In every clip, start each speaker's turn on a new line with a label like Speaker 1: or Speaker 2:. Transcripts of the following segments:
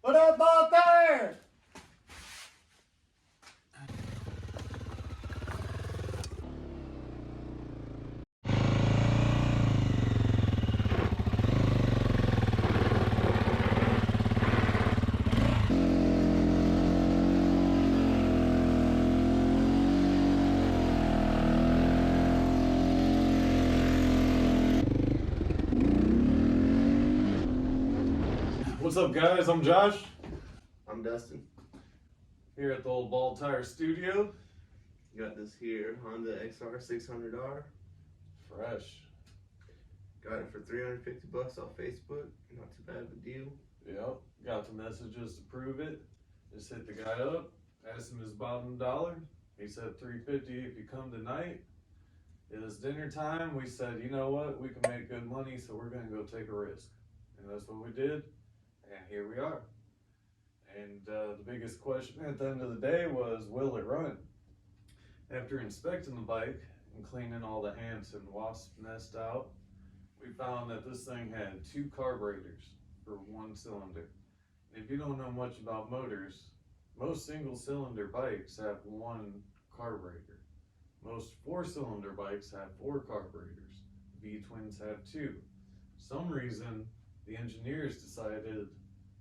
Speaker 1: Put that ball there!
Speaker 2: What's up, guys? I'm Josh.
Speaker 3: I'm Dustin.
Speaker 2: Here at the old Ball Tire Studio.
Speaker 3: Got this here Honda XR 600R.
Speaker 2: Fresh.
Speaker 3: Got it for $350 off Facebook. Not too bad of a deal.
Speaker 2: Yep. Got the messages to prove it. Just hit the guy up. Asked him his bottom dollar. He said $350 if you come tonight. It was dinner time. We said, you know what? We can make good money, so we're gonna go take a risk. And that's what we did. And here we are. And the biggest question at the end of the day was, will it run? After inspecting the bike and cleaning all the ants and wasp nest out, we found that this thing had 2 carburetors for 1 cylinder. And if you don't know much about motors, most single cylinder bikes have 1 carburetor. Most 4-cylinder bikes have 4 carburetors. V-twins have 2. For some reason, the engineers decided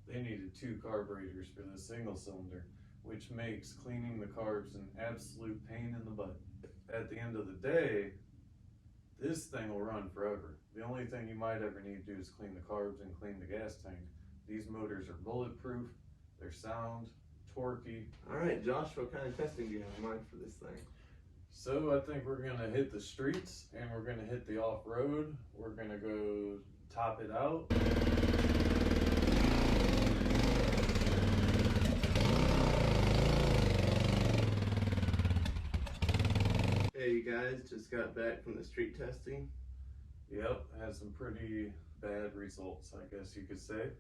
Speaker 2: they needed 2 carburetors for the single cylinder, which makes cleaning the carbs an absolute pain in the butt. At the end of the day, this thing will run forever. The only thing you might ever need to do is clean the carbs and clean the gas tank. These motors are bulletproof, they're sound, torquey.
Speaker 3: Alright, Josh, what kind of testing do you have in mind for this thing?
Speaker 2: So I think we're gonna hit the streets and we're gonna hit the off-road. We're gonna go top it out.
Speaker 3: Hey, you guys, just got back from the street testing.
Speaker 2: Yep, had some pretty bad results, I guess you could say.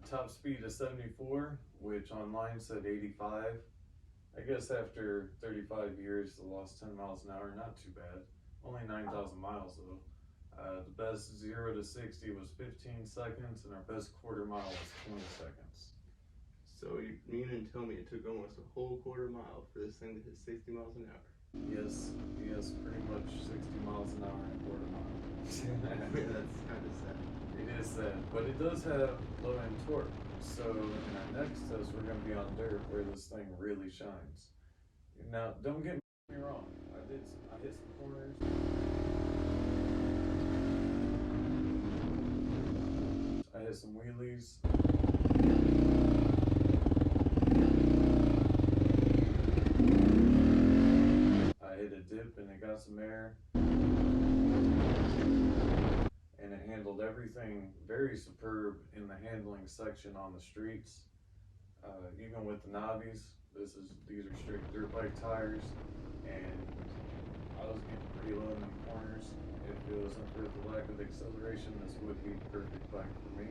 Speaker 2: Top speed of 74, which online said 85. I guess after 35 years, the lost 10 miles an hour, not too bad. Only 9,000 miles though. The best 0 to 60 was 15 seconds, and our best quarter mile was 20 seconds.
Speaker 3: So you mean and tell me it took almost a whole quarter mile for this thing to hit 60 miles an hour?
Speaker 2: Yes, pretty much 60 miles an hour in a quarter mile.
Speaker 3: That's kind of sad.
Speaker 2: It is sad, but it does have low end torque. So in our next test, we're going to be on dirt where this thing really shines. Now, don't get me wrong. I hit some corners. I hit some wheelies. I hit a dip and it got some air. And it handled everything very superb in the handling section on the streets. Even with the knobbies, these are straight dirt bike tires, and I was getting pretty low in the corners. If it wasn't for the lack of acceleration, this would be the perfect bike for me.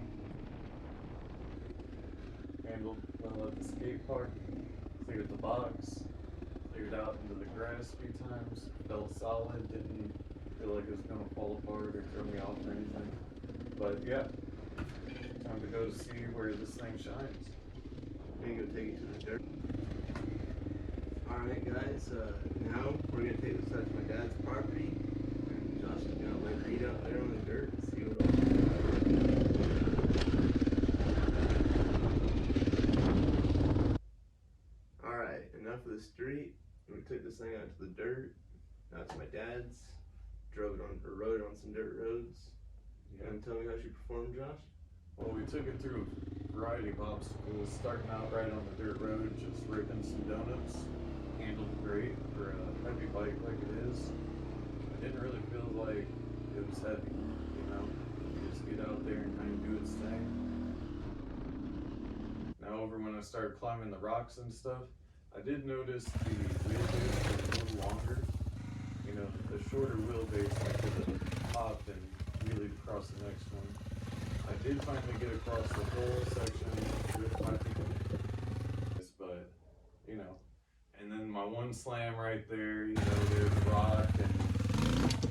Speaker 2: Handled well at the skate park, cleared the box, cleared out into the grass a few times, felt solid, didn't feel like it was going to fall apart or throw me off or anything. But yeah, time to go see where this thing shines.
Speaker 3: I'm gonna go take you to the dirt. Alright, guys, now we're gonna take this out to my dad's property. And Josh is gonna lay feet out there on the dirt and see what all. Alright, enough of the street. We took this thing out to the dirt. Now it's my dad's. Rode it on some dirt roads. You gonna tell me how she performed, Josh?
Speaker 2: Well, we took it through a variety of obstacles, starting out right on the dirt road, just ripping some donuts. Handled great for a heavy bike like it is. I didn't really feel like it was heavy, you know? Just get out there and kind of do its thing. Now over when I started climbing the rocks and stuff, I did notice the wheelbase was a little longer. You know, the shorter wheelbase I could have popped and wheelied across the next one. I did finally get across the whole section with my feet, but, you know, and then my one slam right there, you know, there's a rock and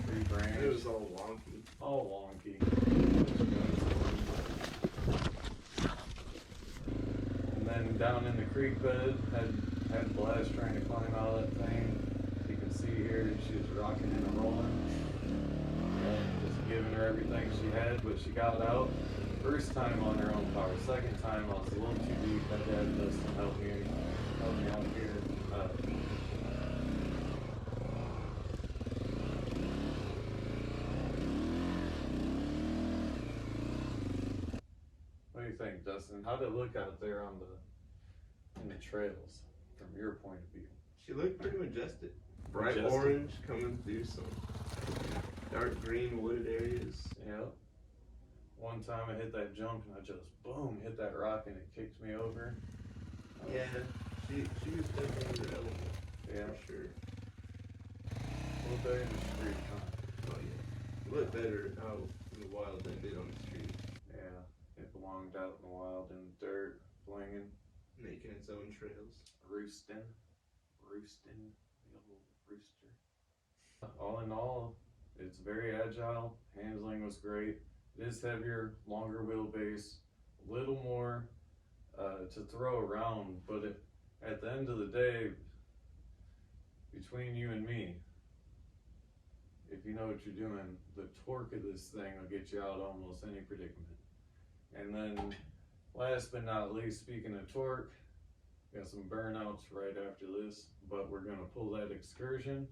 Speaker 2: tree branch.
Speaker 3: It was all wonky.
Speaker 2: All wonky. then down in the creek bed, had a blast trying to climb out of that thing. You can see here, she was rocking and rolling. Just giving her everything she had, but she got out. First time on her own power. Second time I was a little too deep. My dad must have helped me out here. What do you think, Dustin? How'd it look out there in the trails from your point of view?
Speaker 3: She looked pretty majestic. Bright
Speaker 2: Majestic.
Speaker 3: orange coming through some dark green wooded areas.
Speaker 2: Yep. One time I hit that jump and I just boom hit that rock and it kicked me over.
Speaker 3: Yeah, she was definitely in her element.
Speaker 2: Yeah.
Speaker 3: For sure.
Speaker 2: A little better in the street, huh?
Speaker 3: Oh yeah. It looked better out in the wild than it did on the street.
Speaker 2: Yeah. It belonged out in the wild in the dirt, flinging,
Speaker 3: Making its own trails.
Speaker 2: roosting, the old rooster. All in all, it's very agile. Handling was great. It is heavier, longer wheelbase, a little more to throw around, but at the end of the day, between you and me, if you know what you're doing, the torque of this thing will get you out of almost any predicament. And then, last but not least, speaking of torque, got some burnouts right after this, but we're gonna pull that excursion.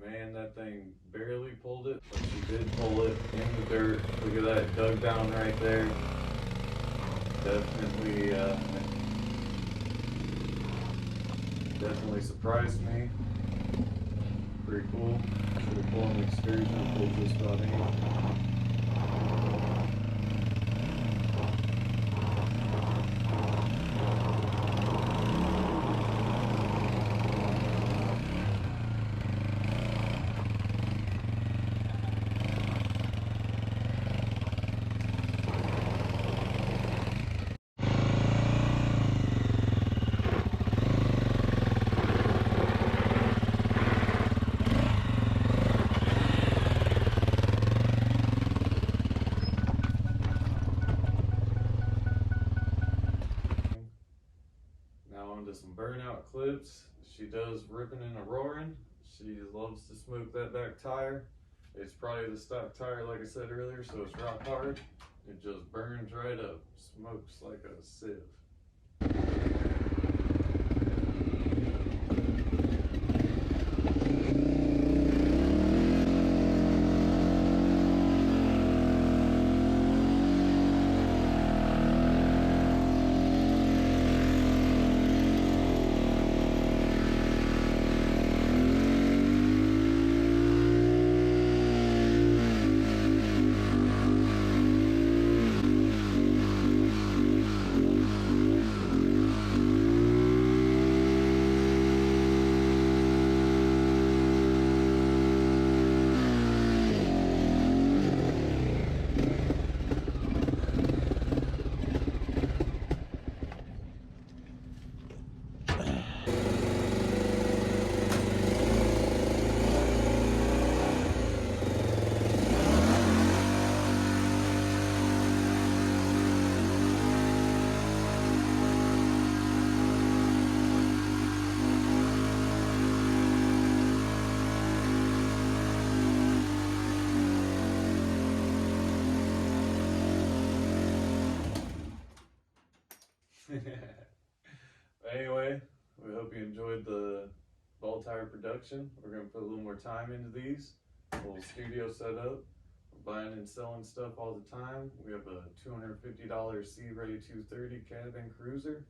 Speaker 2: Man, that thing barely pulled it, but she did pull it in the dirt. Look at that, dug down right there. Definitely surprised me. Pretty cool. Should have pulled an excursion, pulled just about any. Some burnout clips. She does ripping and a roaring. She loves to smoke that back tire. It's probably the stock tire, like I said earlier, so it's rock hard. It just burns right up, smokes like a sieve. Anyway, we hope you enjoyed the ball tire production. We're going to put a little more time into these. A little studio setup. We're buying and selling stuff all the time. We have a $250 C-Ray 230 cabin cruiser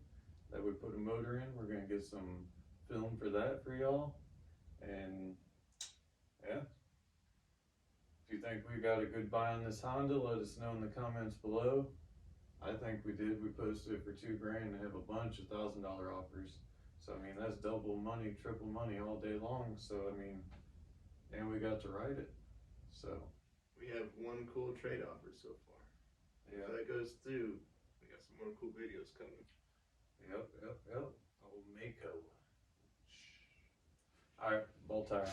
Speaker 2: that we put a motor in. We're going to get some film for that for y'all. And yeah, if you think we got a good buy on this Honda, let us know in the comments below. I think we did. We posted it for $2,000 and have a bunch of $1,000 offers. So I mean, that's double money, triple money all day long. So I mean, and we got to ride it. So
Speaker 3: we have one cool trade offer so far.
Speaker 2: yeah,
Speaker 3: if that goes through, we got some more cool videos coming.
Speaker 2: Yep. Old Mako. All right, bolt tire.